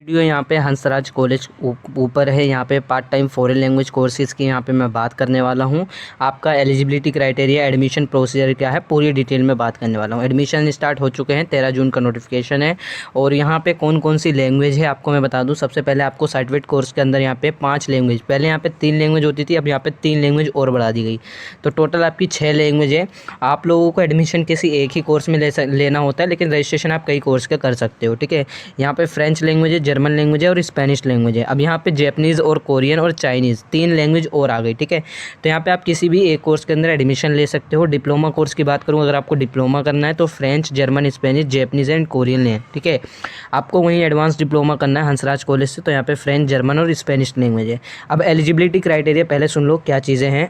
Video यहाँ पे Hansraj college ऊपर है। यहाँ पे part time foreign language courses की यहाँ पे मैं बात करने वाला हूँ। आपका एलिजिबिलिटी क्राइटेरिया, एडमिशन प्रोसीजर क्या है, पूरी डिटेल में बात करने वाला हूँ। एडमिशन स्टार्ट हो चुके हैं, 13 जून का नोटिफिकेशन है। और यहाँ पे कौन कौन सी लैंग्वेज है आपको मैं बता दूँ। सबसे पहले आपको सर्टिफिकेट कोर्स के अंदर यहाँ पे 5 लैंग्वेज, पहले यहाँ पे 3 लैंग्वेज होती थी, अब यहाँ पे 3 लैंग्वेज और बढ़ा दी गई, तो टोटल आपकी 6 लैंग्वेज है। आप लोगों को एडमिशन किसी एक ही कोर्स में लेना होता है, लेकिन रजिस्ट्रेशन आप कई कोर्स का कर सकते हो। ठीक है, यहाँ पे फ्रेंच लैंग्वेज है, जर्मन लैंग्वेज है और स्पेनिश लैंग्वेज है। अब यहाँ पे जैपनीज़ और कोरियन और चाइनीज़ 3 लैंग्वेज और आ गई। ठीक है, तो यहाँ पे आप किसी भी एक कोर्स के अंदर एडमिशन ले सकते हो। डिप्लोमा कोर्स की बात करूँ, अगर आपको डिप्लोमा करना है तो French, German, Spanish, Japanese and Korean लें। ठीक है, आपको वहीं एडवांस डिप्लोमा करना है हंसराज कॉलेज से, तो यहाँ पे फ्रेंच, जर्मन और स्पेनिश लैंग्वेज है। अब एलिजिबिलिटी क्राइटेरिया पहले सुन लो क्या चीज़ें हैं।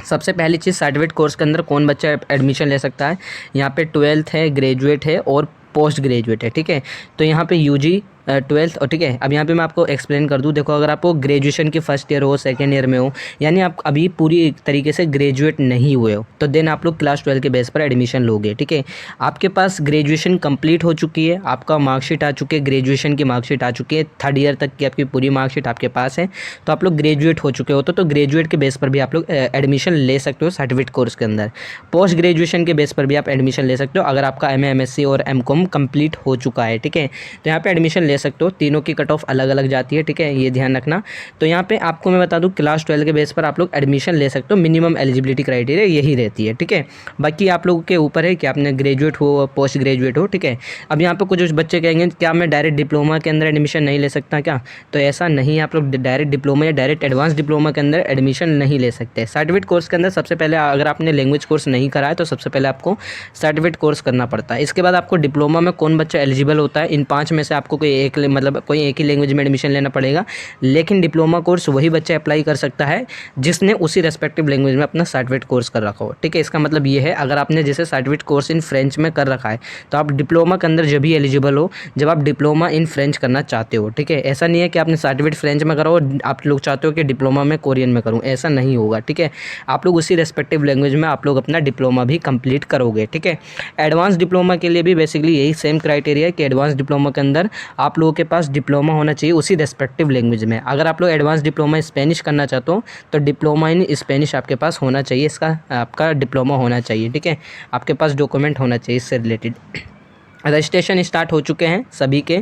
सबसे पहली चीज़, सर्टिफिकेट कोर्स के अंदर कौन बच्चा एडमिशन ले सकता है। यहाँ पे 12th है, ग्रेजुएट है और पोस्ट ग्रेजुएट है। ठीक है, तो यहाँ पे यूजी 12th और ठीक है। अब यहाँ पे मैं आपको एक्सप्लेन कर दूँ। देखो, अगर आपको ग्रेजुएशन की फर्स्ट ईयर हो, सेकेंड ईयर में हो, यानी आप अभी पूरी तरीके से ग्रेजुएट नहीं हुए हो, तो देन आप लोग क्लास 12 के बेस पर एडमिशन लोगे। ठीक है, आपके पास ग्रेजुएशन कंप्लीट हो चुकी है, आपका मार्कशीट आ चुकी है, ग्रेजुएशन की मार्कशीट आ चुकी है, 3rd ईयर तक की आपकी पूरी मार्कशीट आपके पास है, तो आप लोग ग्रेजुएट हो चुके हो, तो ग्रेजुएट के बेस पर भी आप लोग एडमिशन ले सकते हो सर्टिफिकेट कोर्स के अंदर। पोस्ट ग्रेजुएशन के बेस पर भी आप एडमिशन ले सकते हो, अगर आपका MA, MSc और MCOM कंप्लीट हो चुका है। ठीक है, तो यहाँ पे एडमिशन ले सकते हो। तीनों की कट ऑफ अलग अलग जाती है। ठीक है, ये ध्यान रखना। तो यहाँ पे आपको मैं बता दूँ, क्लास 12 के बेस पर आप लोग एडमिशन ले सकते हो। मिनिमम एलिजिबिलिटी क्राइटेरिया यही रहती है। ठीक है, बाकी आप लोगों के ऊपर है कि आपने ग्रेजुएट हो, पोस्ट ग्रेजुएट हो। ठीक है, अब यहाँ पे कुछ बच्चे कहेंगे क्या मैं डायरेक्ट डिप्लोमा के अंदर एडमिशन नहीं ले सकता क्या, तो ऐसा नहीं है। आप लोग डायरेक्ट डिप्लोमा या डायरेक्ट एडवांस डिप्लोमा के अंदर एडमिशन नहीं ले सकते। सर्टिफिकेट कोर्स के अंदर सबसे पहले, अगर आपने लैंग्वेज कोर्स नहीं करा है, तो सबसे पहले आपको सर्टिफिकेट कोर्स करना पड़ता है। इसके बाद आपको डिप्लोमा में कौन बच्चा एलिजिबल होता है, इन 5 में से आपको कोई एक, मतलब कोई एक ही लैंग्वेज में एडमिशन लेना पड़ेगा। लेकिन डिप्लोमा कोर्स वही बच्चा अप्लाई कर सकता है जिसने उसी रेस्पेक्टिव लैंग्वेज में अपना सर्टिफिकेट कोर्स कर रखा हो। ठीक है, इसका मतलब ये है, अगर आपने जैसे सर्टिफिकेट कोर्स इन फ्रेंच में कर रखा है, तो आप डिप्लोमा के अंदर जब भी एलिजिबल हो जब आप डिप्लोमा इन फ्रेंच करना चाहते हो। ठीक है, ऐसा नहीं है कि आपने सर्टिफिकेट फ्रेंच में करा हो, आप लोग चाहते हो कि डिप्लोमा में कोरियन में करूँ, ऐसा नहीं होगा। ठीक है, आप लोग उसी रेस्पेक्टिव लैंग्वेज में आप लोग अपना डिप्लोमा भी कंप्लीट करोगे। ठीक है, एडवांस डिप्लोमा के लिए भी बेसिकली यही सेम क्राइटेरिया है कि एडवांस डिप्लोमा के अंदर आप लोगों के पास डिप्लोमा होना चाहिए उसी रेस्पेक्टिव लैंग्वेज में। अगर आप लोग एडवांस डिप्लोमा स्पेनिश करना चाहते हो, तो डिप्लोमा इन स्पेनिश आपके पास होना चाहिए, इसका आपका डिप्लोमा होना चाहिए। ठीक है, आपके पास डॉक्यूमेंट होना चाहिए इससे रिलेटेड। रजिस्ट्रेशन स्टार्ट हो चुके हैं सभी के।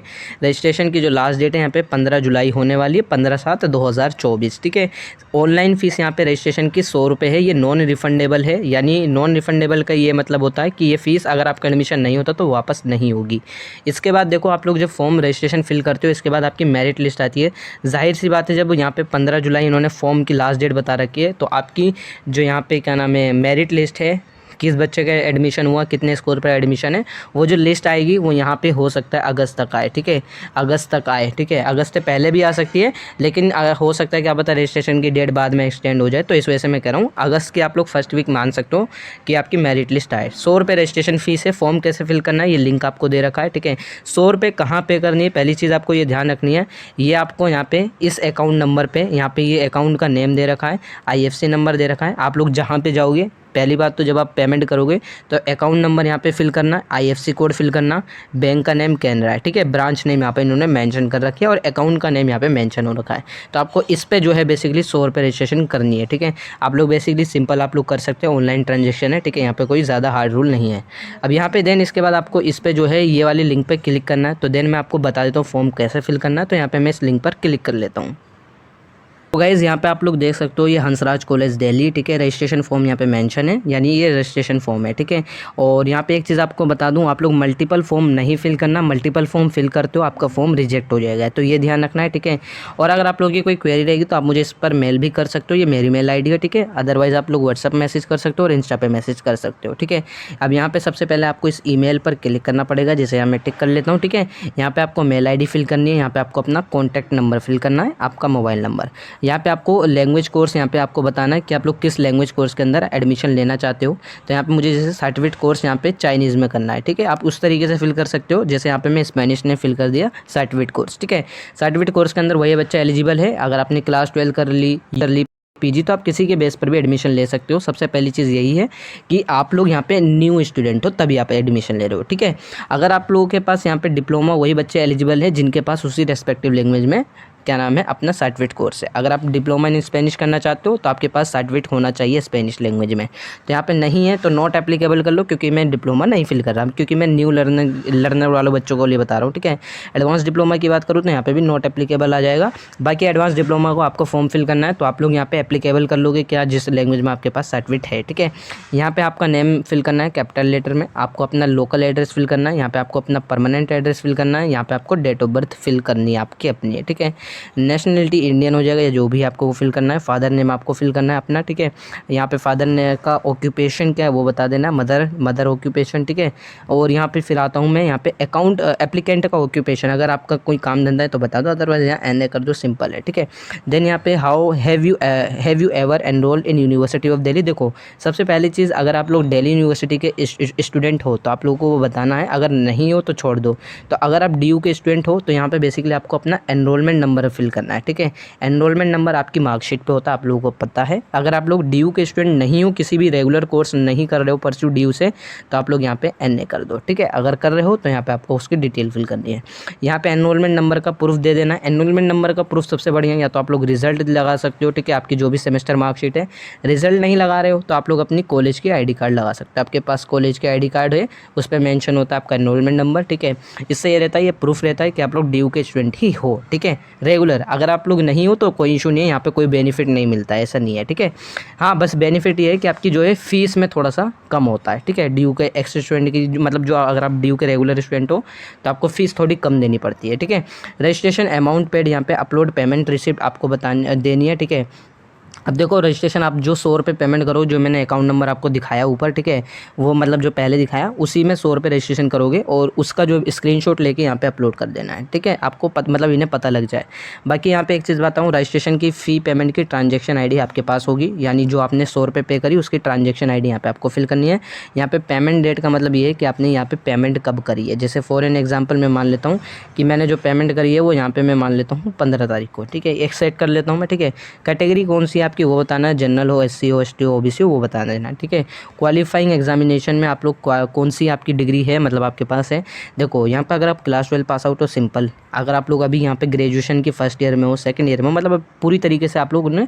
रजिस्ट्रेशन की जो लास्ट डेट है यहाँ पे 15 जुलाई होने वाली है, 15/7/2024। ठीक है, ऑनलाइन फ़ीस यहाँ पे रजिस्ट्रेशन की 100 रुपये है। ये नॉन रिफंडेबल है, यानी नॉन रिफंडेबल का ये मतलब होता है कि ये फ़ीस अगर आपका एडमिशन नहीं होता तो वापस नहीं होगी। इसके बाद देखो, आप लोग जब फॉर्म रजिस्ट्रेशन फिल करते हो, इसके बाद आपकी मेरिट लिस्ट आती है। जाहिर सी बात है, जब यहाँ पे 15 जुलाई इन्होंने फॉर्म की लास्ट डेट बता रखी है, तो आपकी जो यहाँ पे क्या नाम है, मेरिट लिस्ट है, किस बच्चे का एडमिशन हुआ, कितने स्कोर पर एडमिशन है, वो जो लिस्ट आएगी वो यहाँ पे हो सकता है अगस्त तक आए। ठीक है, अगस्त तक आए। ठीक है, अगस्त से पहले भी आ सकती है, लेकिन हो सकता है क्या पता रजिस्ट्रेशन की डेट बाद में एक्सटेंड हो जाए, तो इस वजह से मैं कह रहा हूँ अगस्त की आप लोग फर्स्ट वीक मान सकते हो कि आपकी मेरिट लिस्ट आए। 100 रुपये रजिस्ट्रेशन फीस है। फॉर्म कैसे फिल करना है ये लिंक आपको दे रखा है। ठीक है, 100 रुपये कहाँ पे करनी है, पहली चीज़ आपको ये ध्यान रखनी है, ये आपको यहाँ पे इस अकाउंट नंबर पे, यहाँ पे ये अकाउंट का नेम दे रखा है, IFC नंबर दे रखा है। आप लोग जहाँ पे जाओगे, पहली बात तो जब आप पेमेंट करोगे तो अकाउंट नंबर यहाँ पे फिल करना, IFC कोड फिल करना, बैंक का नेम कैनरा है। ठीक है, ब्रांच नेम यहाँ पे इन्होंने मेंशन कर रखी है और अकाउंट का नेम यहाँ पे मेंशन हो रखा है। तो आपको इस पे जो है बेसिकली 100 रुपये रजिस्ट्रेशन करनी है। ठीक है, आप लोग बेसिकली सिंपल आप लोग कर सकते हैं, ऑनलाइन ट्रांजेक्शन है। ठीक है, यहाँ पे कोई ज़्यादा हार्ड रूल नहीं है। अब यहाँ पे देन इसके बाद आपको इस पर जो है ये वाली लिंक पर क्लिक करना है। तो देन मैं आपको बता देता हूँ फॉर्म कैसे फिल करना है। तो यहाँ पर मैं इस लिंक पर क्लिक कर लेता हूँ। तो गाइज़ यहाँ पे आप लोग देख सकते हो, ये हंसराज कॉलेज दिल्ली। ठीक है, रजिस्ट्रेशन फॉर्म यहाँ पे मेंशन है, यानी ये रजिस्ट्रेशन फॉर्म है। ठीक है, और यहाँ पे एक चीज़ आपको बता दूँ, आप लोग मल्टीपल फॉर्म नहीं फिल करना। मल्टीपल फॉर्म फिल करते हो आपका फॉर्म रिजेक्ट हो जाएगा, तो ये ध्यान रखना है। ठीक है, और अगर आप लोगों की कोई क्वेरी रहेगी तो आप मुझे इस पर मेल भी कर सकते हो, ये मेरी मेल ID है। ठीक है, अदरवाइज़ आप लोग व्हाट्सअप मैसेज कर सकते हो और इंस्टा पे मैसेज कर सकते हो। ठीक है, अब यहाँ पे सबसे पहले आपको इस ईमेल पर क्लिक करना पड़ेगा, जैसे यहाँ मैं टिक कर लेता हूँ। ठीक है, यहाँ पे आपको मेल ID फिल करनी है, यहाँ पे आपको अपना कॉन्टैक्ट नंबर फिल करना है, आपका मोबाइल नंबर। यहाँ पे आपको लैंग्वेज कोर्स यहाँ पे आपको बताना है कि आप लोग किस लैंग्वेज कोर्स के अंदर एडमिशन लेना चाहते हो। तो यहाँ पे मुझे जैसे सर्टिफिकेट कोर्स यहाँ पे चाइनीज़ में करना है। ठीक है, आप उस तरीके से फिल कर सकते हो, जैसे यहाँ पे मैं स्पेनिश ने फिल कर दिया सर्टिफिकेट कोर्स। ठीक है, सर्टिफिकेट कोर्स के अंदर वही बच्चा एलिजिबल है अगर आपने क्लास 12 कर ली पीजी तो आप किसी के बेस पर भी एडमिशन ले सकते हो। सबसे पहली चीज़ यही है कि आप लोग यहाँ पे न्यू स्टूडेंट हो तभी आप एडमिशन ले रहे हो, ठीक है। अगर आप लोगों के पास यहाँ पे डिप्लोमा, वही बच्चे एलिजिबल है जिनके पास उसी रेस्पेक्टिव लैंग्वेज में क्या नाम है अपना सर्टिफिकेट कोर्स है। अगर आप डिप्लोमा इन स्पेनिश करना चाहते हो तो आपके पास सर्टिफिकेट होना चाहिए स्पेनिश लैंग्वेज में। तो यहाँ पे नहीं है तो नॉट एप्लीकेबल कर लो, क्योंकि मैं डिप्लोमा नहीं फिल कर रहा, क्योंकि मैं न्यू लर्नर वालों बच्चों को लिए बता रहा हूँ, ठीक है। एडवांस डिप्लोमा की बात करूँ तो यहाँ पे भी नॉट एप्लीकेबल आ जाएगा। बाकी एडवांस डिप्लोमा को आपको फॉर्म फिल करना है तो आप लोग यहाँ पे एप्लीकेबल कर लोगे क्या, जिस लैंग्वेज में आपके पास सर्टिफिकेट है, ठीक है। यहाँ पे आपका नेम फिल करना है कैपिटल लेटर में, आपको अपना लोकल एड्रेस फिल करना है, यहाँ पे आपको अपना परमानेंट एड्रेस फिल करना है, यहाँ पे आपको डेट ऑफ बर्थ फिल करनी है आपकी अपनी है, ठीक है। नेशनलिटी इंडियन हो जाएगा या जो भी आपको वो फिल करना है। फादर नेम आपको फिल करना है अपना, ठीक है। यहाँ पे फादर ने का ऑक्यूपेशन क्या है वो बता देना, मदर ऑक्यूपेशन, ठीक है। और यहाँ पे फिर आता हूँ मैं यहाँ पे अकाउंट एप्लीकेंट का ऑक्यूपेशन, अगर आपका कोई काम धंधा है तो बता दो, अदरवाइज यहाँ एन ए कर दो, सिंपल है, ठीक है। देन यहाँ पे how have you ever enrolled in university of Delhi. देखो सबसे पहली चीज़, अगर आप लोग दिल्ली यूनिवर्सिटी के स्टूडेंट हो तो आप लोगों को वो बताना है, अगर नहीं हो तो छोड़ दो। तो अगर आप डी के स्टूडेंट हो तो यहाँ पे बेसिकली आपको अपना एनरोलमेंट नंबर फिल करना है, ठीक है। एनरोलमेंट नंबर आपकी मार्कशीट पे होता है, आप लोगों को पता है। अगर आप लोग डी के स्टूडेंट नहीं हो, किसी भी रेगुलर कोर्स नहीं कर रहे हो परस्यू डी से, तो आप लोग यहाँ पे एन ए कर दो, ठीक है। अगर कर रहे हो तो यहाँ पे आपको उसकी डिटेल फिल करनी है। यहाँ पे एनरोलमेंट नंबर का प्रूफ दे देना। एनरोलमेंट नंबर का प्रूफ सबसे बढ़िया, या तो आप लोग रिजल्ट लगा सकते हो, ठीक है, आपकी जो भी सेमेस्टर मार्कशीट है। रिजल्ट नहीं लगा रहे हो तो आप लोग अपनी कॉलेज की आई कार्ड लगा सकते हो। आपके पास कॉलेज की आई कार्ड है, उस पर मेंशन होता है आपका एनरोलमेंट नंबर, ठीक है। इससे ये रहता है, ये प्रूफ रहता है कि आप लोग डी के स्टूडेंट ही हो, ठीक है, रेगुलर। अगर आप लोग नहीं हो तो कोई इशू नहीं है, यहाँ पे कोई बेनिफिट नहीं मिलता है, ऐसा नहीं है, ठीक है। हाँ बस बेनिफिट ये है कि आपकी जो है फीस में थोड़ा सा कम होता है, ठीक है। डी के एक्स स्टूडेंट की मतलब जो, अगर आप डी के रेगुलर स्टूडेंट हो तो आपको फीस थोड़ी कम देनी पड़ती है, ठीक है। रजिस्ट्रेशन अमाउंट पेड, यहाँ पे अपलोड पेमेंट रिसिप्ट आपको देनी है, ठीक है। अब देखो रजिस्ट्रेशन आप जो 100 रुपये पेमेंट करो, जो मैंने अकाउंट नंबर आपको दिखाया ऊपर, ठीक है, वो मतलब जो पहले दिखाया उसी में 100 रुपये रजिस्ट्रेशन करोगे और उसका जो स्क्रीनशॉट लेके यहाँ पे अपलोड कर देना है, ठीक है। आपको मतलब इन्हें पता लग जाए। बाकी यहाँ पे एक चीज़ बताऊँ, रजिस्ट्रेशन की फ़ी पेमेंट की ट्रांजेक्शन आईडी आपके पास होगी, यानी जो आपने 100 रुपये पे करी उसकी ट्रांजेक्शन आईडी यहाँ पे आपको फिल करनी है। यहाँ पे पेमेंट डेट का मतलब ये है कि आपने यहाँ पे पेमेंट कब करी है। जैसे फॉर एन एग्जाम्पल मैं मान लेता हूँ कि मैंने जो पेमेंट करी है वो यहाँ पे मैं मान लेता हूँ 15 तारीख को, ठीक है। एक सेट कर लेता हूँ मैं, ठीक है। कैटेगरी कौन सी है आपकी वो बताना है, जनरल हो, एससी हो, एसटी हो, ओबीसी हो, वो बता देना, ठीक है। क्वालिफाइंग एग्जामिनेशन में आप लोग कौन सी आपकी डिग्री है मतलब आपके पास है। देखो यहाँ पे अगर आप क्लास 12 पास आउट हो सिंपल, अगर आप लोग अभी यहाँ पे ग्रेजुएशन की फर्स्ट ईयर में हो, सेकंड ईयर में, मतलब पूरी तरीके से आप लोग ने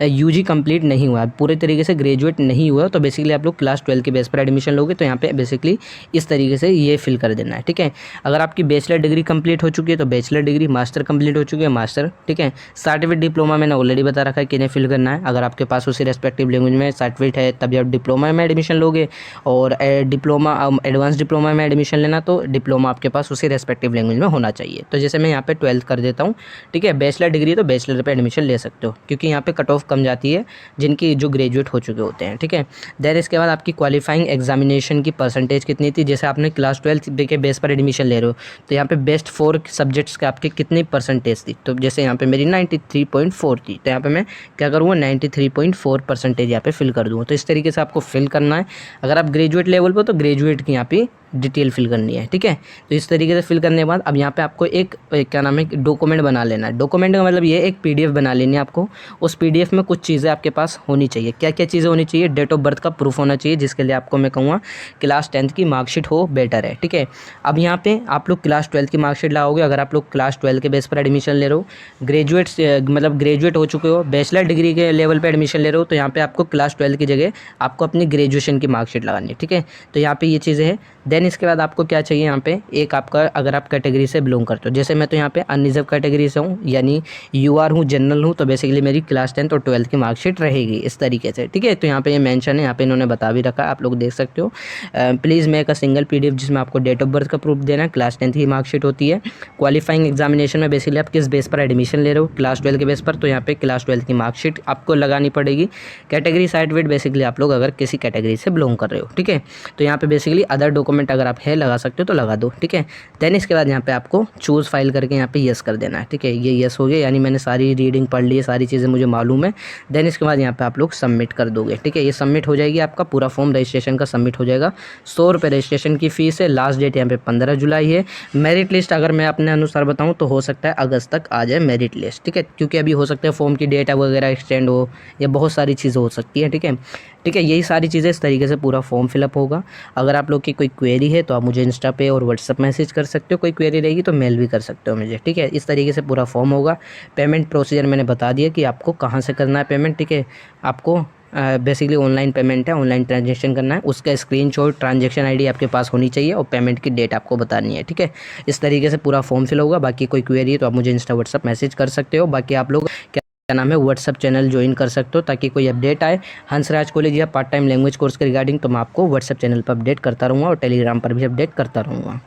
यूजी कंप्लीट नहीं हुआ, पूरे तरीके से ग्रेजुएट नहीं हुआ, तो बेसिकली आप लोग क्लास 12 के बेस पर एडमिशन लोगे। तो यहाँ पे बेसिकली इस तरीके से ये फिल कर देना है, ठीक है। अगर आपकी बैचलर डिग्री कंप्लीट हो चुकी है तो बैचलर डिग्री, मास्टर कंप्लीट हो चुकी है मास्टर, ठीक है। सर्टिफिकेट डिप्लोमा मैंने ऑलरेडी बता रखा है किन्हें फिल करना है। अगर आपके पास उसी रेस्पेक्टिव लैंग्वेज में सर्टिफिकेट है तभी आप डिप्लोमा में एडमिशन लोगे, और डिप्लोमा एडवांस डिप्लोमा में एडमिशन लेना तो डिप्लोमा आपके पास उसी रेस्पेक्टिव लैंग्वेज में होना चाहिए। तो जैसे मैं यहाँ पे 12th कर देता हूँ, ठीक है। बैचलर डिग्री तो बैचलर पे एडमिशन ले सकते हो, क्योंकि यहाँ पे कट ऑफ कम जाती है जिनकी जो ग्रेजुएट हो चुके होते हैं, ठीक है। देन इसके बाद आपकी क्वालिफाइंग एग्जामिनेशन की परसेंटेज कितनी थी। जैसे आपने क्लास 12 के बेस पर एडमिशन ले रहे हो तो यहाँ पे बेस्ट 4 सब्जेक्ट्स के आपके कितनी परसेंटेज थी। तो जैसे यहाँ पे मेरी 93.4 थी, तो यहाँ पे मैं क्या करूँगा 93.4 परसेंटेज यहाँ पे फिल कर दूँगा। तो इस तरीके से आपको फिल करना है। अगर आप ग्रेजुएट लेवल पर तो ग्रेजुएट की यहाँ पे डिटेल फिल करनी है, ठीक है। तो इस तरीके से फिल करने के बाद अब यहाँ पे आपको एक क्या नाम है डॉक्यूमेंट बना लेना है। डॉक्यूमेंट का मतलब ये एक पीडीएफ बना लेनी है आपको। उस पीडीएफ में कुछ चीज़ें आपके पास होनी चाहिए। क्या क्या चीज़ें होनी चाहिए, डेट ऑफ बर्थ का प्रूफ होना चाहिए, जिसके लिए आपको मैं कहूँगा क्लास 10th की मार्कशीट हो बेटर है, ठीक है। अब यहाँ पे आप लोग क्लास 12 की मार्कशीट लाओगे। अगर आप लोग क्लास 12 के बेस पर एडमिशन ले रहे हो, ग्रेजुएट मतलब ग्रेजुएट हो चुके हो, बैचलर डिग्री के लेवल पर एडमिशन ले रहे हो, तो यहाँ पे आपको क्लास 12 की जगह आपको अपनी ग्रेजुएशन की मार्कशीट लगानी है, ठीक है। तो यहाँ पे ये चीज़ें हैं। देन इसके बाद आपको क्या चाहिए यहाँ पे, एक आपका अगर आप कैटेगरी से बिलोंग करते हो, जैसे मैं तो यहाँ पे अनरिजर्व कैटेगरी से हूँ, यानी यूआर हूँ, जनरल हूँ, तो बेसिकली मेरी क्लास 10th और 12th की मार्कशीट रहेगी इस तरीके से, ठीक है। तो यहाँ पे ये मेंशन है, यहाँ पे इन्होंने बता भी रखा है, आप लोग देख सकते हो। Please make a single PDF जिसमें आपको डेट ऑफ बर्थ का प्रूफ देना है, क्लास 10th की मार्कशीट होती है। क्वालिफाइंग एग्जामिनेशन में बेसिकली आप किस बेस पर एडमिशन ले रहे हो, क्लास 12 के बेस पर, तो यहाँ पे क्लास 12 की मार्कशीट आपको लगानी पड़ेगी। कैटेगरी सर्टिफिकेट बेसिकली आप लोग अगर किसी कैटेगरी से बिलोंग कर रहे हो, ठीक है। तो यहाँ पे बेसिकली अदर डॉक्यूमेंट कमेंट अगर आप है लगा सकते हो तो लगा दो, ठीक है। देन इसके बाद यहाँ पे आपको चूज़ फाइल करके यहाँ पे यस कर देना है, ठीक है। ये यस हो गया, यानी मैंने सारी रीडिंग पढ़ ली है, सारी चीज़ें मुझे मालूम है। देन इसके बाद यहाँ पे आप लोग सबमिट कर दोगे, ठीक है। ये सबमिट हो जाएगी, आपका पूरा फॉर्म रजिस्ट्रेशन का सबमिट हो जाएगा। 100 रुपये रजिस्ट्रेशन की फ़ीस है। लास्ट डेट यहाँ पे 15 जुलाई है। मेरिट लिस्ट अगर मैं अपने अनुसार बताऊँ तो हो सकता है अगस्त तक आ जाए मेरिट लिस्ट, ठीक है, क्योंकि अभी हो सकता है फॉर्म की डेट वगैरह एक्सटेंड हो, या बहुत सारी चीज़ें हो सकती हैं, ठीक है। ठीक है, यही सारी चीज़ें इस तरीके से पूरा फॉर्म फिलअप होगा। अगर आप लोग की कोई क्वेरी है तो आप मुझे इंस्टा पे और व्हाट्सअप मैसेज कर सकते हो, कोई क्वेरी रहेगी तो मेल भी कर सकते हो मुझे, ठीक है। इस तरीके से पूरा फॉर्म होगा। पेमेंट प्रोसीजर मैंने बता दिया कि आपको कहाँ से करना है पेमेंट, ठीक है। आपको बेसिकली ऑनलाइन पेमेंट है, ऑनलाइन ट्रांजेक्शन करना है, उसका स्क्रीनशॉट ट्रांजेक्शन आईडी आपके पास होनी चाहिए और पेमेंट की डेट आपको बतानी है, ठीक है। इस तरीके से पूरा फॉर्म फिल होगा। बाकी कोई क्वेरी है तो आप मुझे इंस्टा व्हाट्सअप मैसेज कर सकते हो। बाकी आप लोग क्या नाम है व्हाट्सअप चैनल ज्वाइन कर सकते हो, ताकि कोई अपडेट आए हंसराज कॉलेज या पार्ट टाइम लैंग्वेज कोर्स के रिगार्डिंग तो मैं आपको व्हाट्सअप चैनल पर अपडेट करता रहूँगा और टेलीग्राम पर भी अपडेट करता रहूँगा।